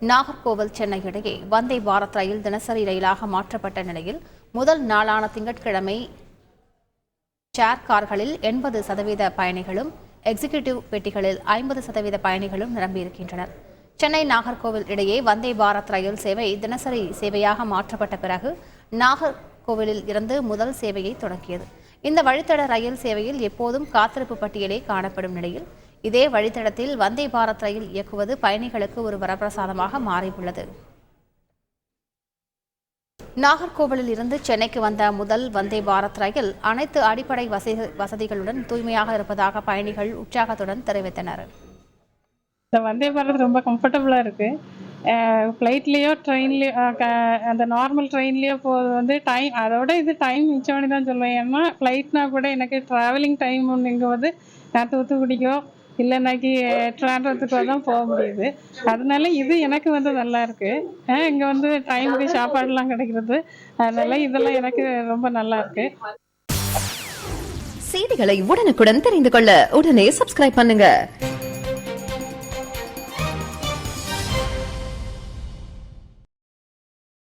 நாகர்கோவில் சென்னை இடையே வந்தே பாரத் ரயில் தினசரி ரயிலாக மாற்றப்பட்ட நிலையில் முதல் நாளான திங்கட்கிழமை சேர் கார்களில் 80% பயணிகளும் எக்ஸிகியூட்டிவ் பெட்டிகளில் 50% பயணிகளும் நிரம்பியிருக்கின்றனர். சென்னை நாகர்கோவில் இடையே வந்தே பாரத் ரயில் சேவை தினசரி சேவையாக மாற்றப்பட்ட பிறகு நாகர்கோவிலில் இருந்து முதல் சேவையை தொடங்கியது. இந்த வழித்தட ரயில் சேவையில் எப்போதும் காத்திருப்பு பட்டியலே காணப்படும் நிலையில் இதே வழித்தடத்தில் வந்தே பாரத் ரயில் இயக்குவது பயணிகளுக்கு ஒரு வரப்பிரசாதமாக மாறியுள்ளது. நாகர்கோவிலில் இருந்து சென்னைக்கு வந்த முதல் வந்தே பாரத் ரயில் அனைத்து அடிப்படை வசதிகளுடன் தூய்மையாக இருப்பதாக பயணிகள் உற்சாகத்துடன் தெரிவித்தனர். இந்த வந்தே பாரத் ரொம்ப கம்ஃபர்டபுளாக இருக்குது. ஃப்ளைட்லேயோ ட்ரெயின்லேயோ அந்த நார்மல் ட்ரெயின்லேயோ போகிறது டைம் அதோட இது டைம் மிச்சம்னு தான் சொல்லுவேன். ஏன்னா ஃப்ளைட்னா கூட எனக்கு ட்ராவலிங் டைம் ஒன்றுங்கும்போது நான் தூத்துக்குடிக்கோ இல்லைனாக்கி ட்ராண்டத்துக்கோ தான் போக முடியுது. அதனால இது எனக்கு நல்லா இருக்குது. இங்கே டைமுக்கு சாப்பாடுலாம் கிடைக்கிறது. அதனால இதெல்லாம் எனக்கு ரொம்ப நல்லா இருக்குது. செய்திகளை உடனுக்குடன் தெரிந்து கொள்ள உடனே சப்ஸ்கிரைப் பண்ணுங்க.